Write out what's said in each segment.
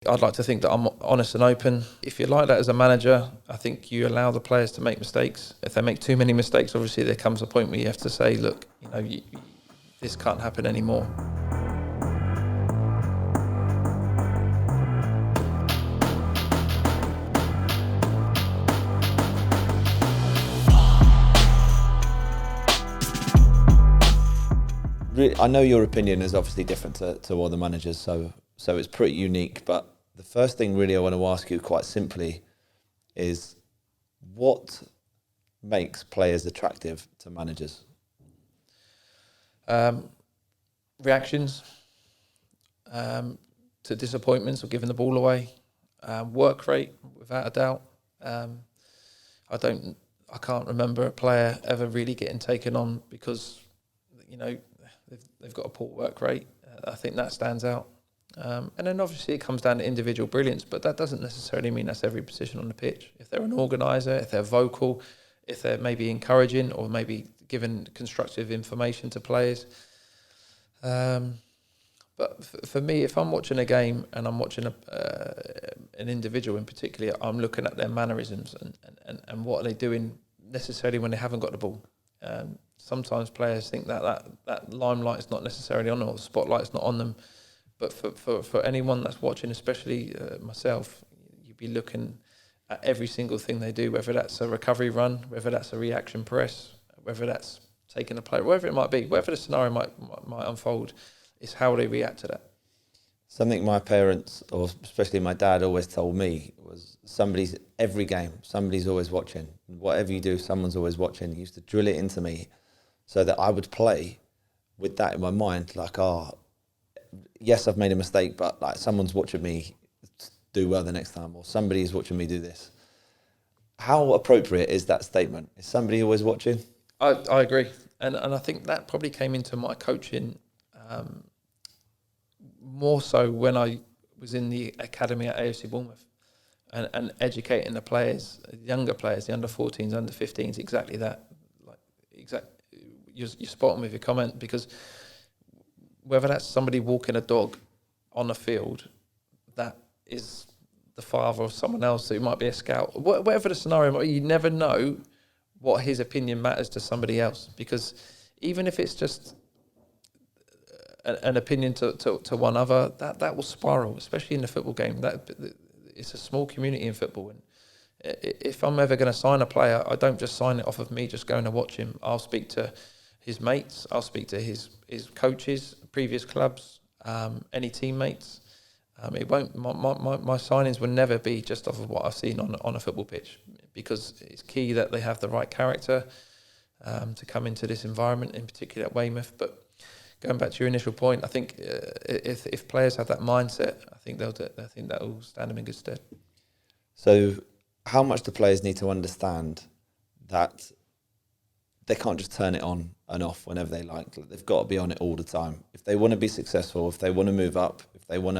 I'd like to think that I'm honest and open. If you're like that as a manager, I think you allow the players to make mistakes. If they make too many mistakes, obviously there comes a point where you have to say, look, this can't happen anymore. I know your opinion is obviously different to other managers, so it's pretty unique. But the first thing really I want to ask you quite simply is, what makes players attractive to managers? Reactions to disappointments or giving the ball away. Work rate, without a doubt. I can't remember a player ever really getting taken on because, they've got a poor work rate. I think that stands out. And then obviously it comes down to individual brilliance, but that doesn't necessarily mean that's every position on the pitch. If they're an organiser, if they're vocal, if they're maybe encouraging or maybe giving constructive information to players. But for me, if I'm watching a game and I'm watching an individual in particular, I'm looking at their mannerisms and what are they doing necessarily when they haven't got the ball. Sometimes players think that limelight is not necessarily on them or the spotlight's not on them. But for anyone that's watching, especially myself, you'd be looking at every single thing they do, whether that's a recovery run, whether that's a reaction press, whether that's taking a play, whatever it might be, whatever the scenario might unfold, is how they react to that. Something my parents, or especially my dad, always told me was every game, somebody's always watching. Whatever you do, someone's always watching. He used to drill it into me so that I would play with that in my mind, like, yes, I've made a mistake, but like someone's watching me do well the next time, or somebody's watching me do this. How appropriate is that statement? Is somebody always watching? I agree. And I think that probably came into my coaching more so when I was in the academy at AFC Bournemouth and educating the players, younger players, the under 14s, under 15s, exactly that. You're spot on with your comment, because whether that's somebody walking a dog on a field, that is the father of someone else who might be a scout, whatever the scenario might be, you never know what his opinion matters to somebody else, because even if it's just an opinion to one other, that will spiral, especially in the football game. It's a small community in football, and if I'm ever going to sign a player, I don't just sign it off of me just going to watch him. I'll speak to his mates, I'll speak to his coaches, previous clubs, any teammates. It won't. My signings will never be just off of what I've seen on a football pitch, because it's key that they have the right character to come into this environment, in particular at Weymouth. But going back to your initial point, I think if players have that mindset, I think that will stand them in good stead. So, how much do players need to understand that they can't just turn it on and off whenever they like? They've got to be on it all the time. If they want to be successful, if they want to move up, if they want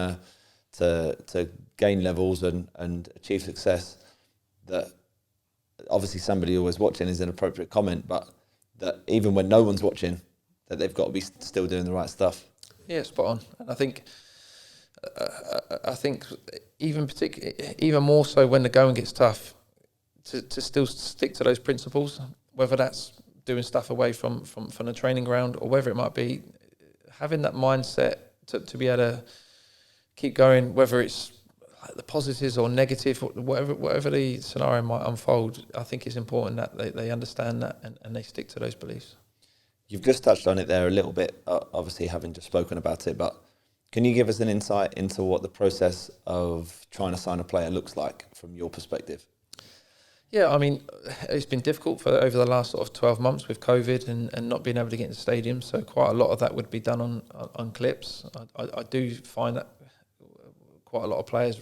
to gain levels and achieve success, that obviously somebody always watching is an appropriate comment, but that even when no one's watching, that they've got to be still doing the right stuff. Yeah, spot on. And I think even more so when the going gets tough, to still stick to those principles, whether that's doing stuff away from the training ground or whether it might be having that mindset to be able to keep going, whether it's the positives or negative, whatever the scenario might unfold. I think it's important that they understand that and they stick to those beliefs. You've just touched on it there a little bit, obviously having just spoken about it, but can you give us an insight into what the process of trying to sign a player looks like from your perspective? Yeah, I mean, it's been difficult over the last sort of 12 months with COVID and not being able to get into stadiums, so quite a lot of that would be done on clips. I do find that quite a lot of players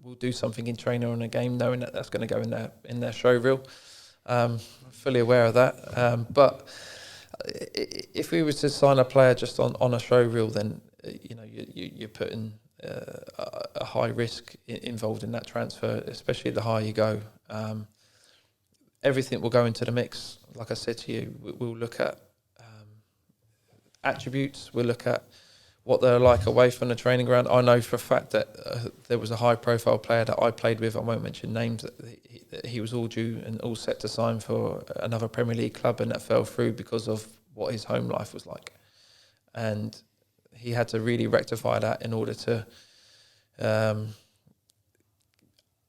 will do something in training or in a game knowing that that's going to go in their show reel. Fully aware of that. But if we were to sign a player just on a show reel, then you're putting a high risk involved in that transfer, especially the higher you go. Everything will go into the mix. Like I said to you, we'll look at attributes, we'll look at what they're like away from the training ground. I know for a fact that there was a high-profile player that I played with. I won't mention names. That he was all due and all set to sign for another Premier League club, and that fell through because of what his home life was like. And he had to really rectify that in order to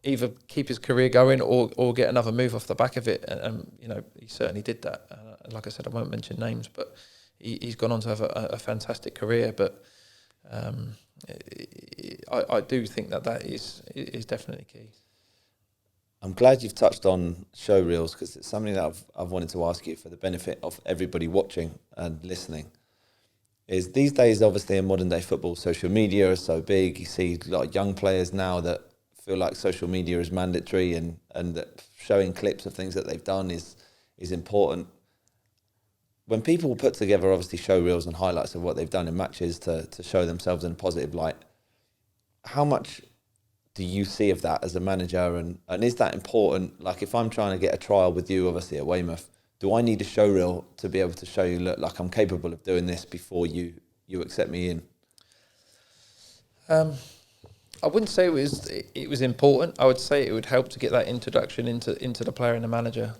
either keep his career going or get another move off the back of it. And you know, he certainly did that. Like I said, I won't mention names, but he's gone on to have a fantastic career. But I do think that is definitely key. I'm glad you've touched on show reels, because it's something that I've wanted to ask you for the benefit of everybody watching and listening. Is these days, obviously in modern day football, social media is so big. You see a lot of young players now that feel like social media is mandatory, and that showing clips of things that they've done is important. When people put together obviously show reels and highlights of what they've done in matches to show themselves in a positive light, how much do you see of that as a manager, and is that important? Like, if I'm trying to get a trial with you obviously at Weymouth, do I need a show reel to be able to show you, look, like I'm capable of doing this before you accept me in? I wouldn't say it was important. I would say it would help to get that introduction into the player and the manager.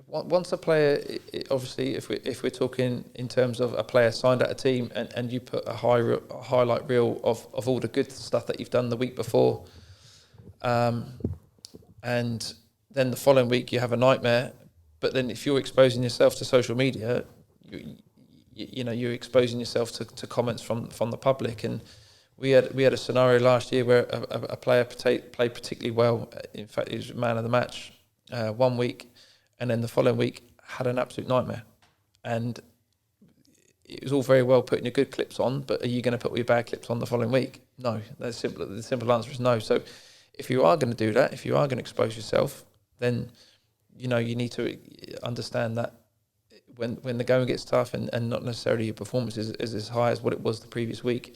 Once a player, obviously, if we're talking in terms of a player signed at a team, and you put a highlight reel of all the good stuff that you've done the week before, and then the following week you have a nightmare. But then if you're exposing yourself to social media, you know, you're exposing yourself to comments from the public. And we had a scenario last year where a player played particularly well. In fact, he was man of the match 1 week, and then the following week had an absolute nightmare. And it was all very well putting your good clips on, but are you going to put your bad clips on the following week? No. The simple answer is no. So if you are going to do that, if you are going to expose yourself, then you know you need to understand that when the going gets tough and not necessarily your performance is as high as what it was the previous week,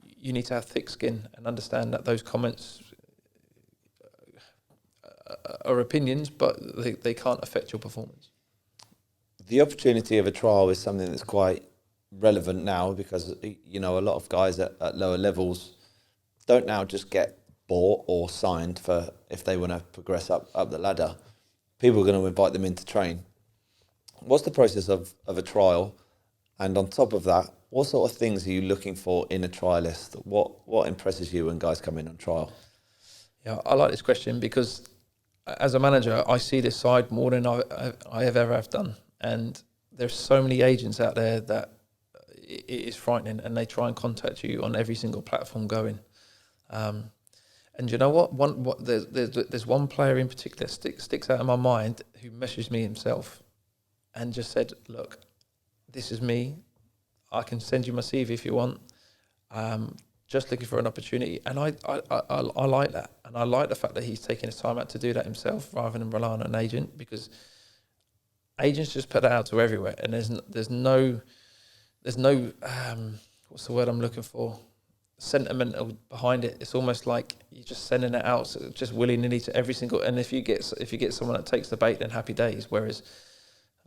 you need to have thick skin and understand that those comments are opinions, but they can't affect your performance. The opportunity of a trial is something that's quite relevant now, because you know a lot of guys at lower levels don't now just get bought or signed for if they want to progress up the ladder. People are going to invite them in to train. What's the process of a trial? And on top of that, what sort of things are you looking for in a trialist? What impresses you when guys come in on trial? Yeah, I like this question because as a manager, I see this side more than I have ever have done. And there's so many agents out there that it is frightening, and they try and contact you on every single platform going. And you know what? There's one player in particular sticks out in my mind who messaged me himself and just said, "Look, this is me. I can send you my CV if you want. Just looking for an opportunity." And I like that, and I like the fact that he's taking his time out to do that himself rather than relying on an agent, because agents just put that out to everywhere, and there's no what's the word I'm looking for? Sentimental behind it. It's almost like you're just sending it out just willy-nilly to every single. And if you get someone that takes the bait, then happy days. Whereas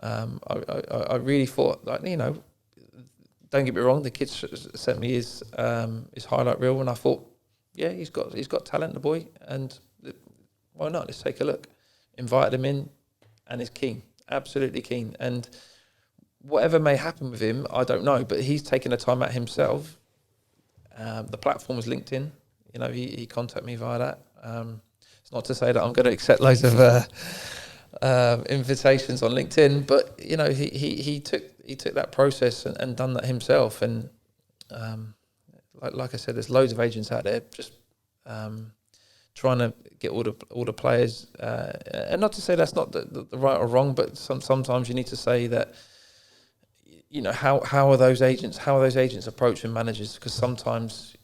I really thought, like, you know, don't get me wrong, the kid sent me his highlight reel, and I thought, yeah, he's got talent, the boy, and why not? Let's take a look. Invited him in, and he's keen, absolutely keen. And whatever may happen with him, I don't know, but he's taken the time out himself. The platform was LinkedIn. You know, he contacted me via that. It's not to say that I'm going to accept loads of invitations on LinkedIn, but you know, he took that process and done that himself. And like I said, there's loads of agents out there just trying to get all the players. And not to say that's not the right or wrong, but sometimes you need to say that. You know, how are those agents approaching managers? Because sometimes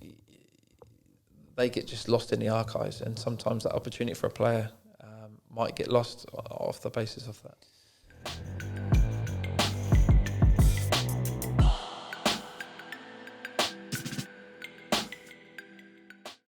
they get just lost in the archives, and sometimes that opportunity for a player might get lost off the basis of that.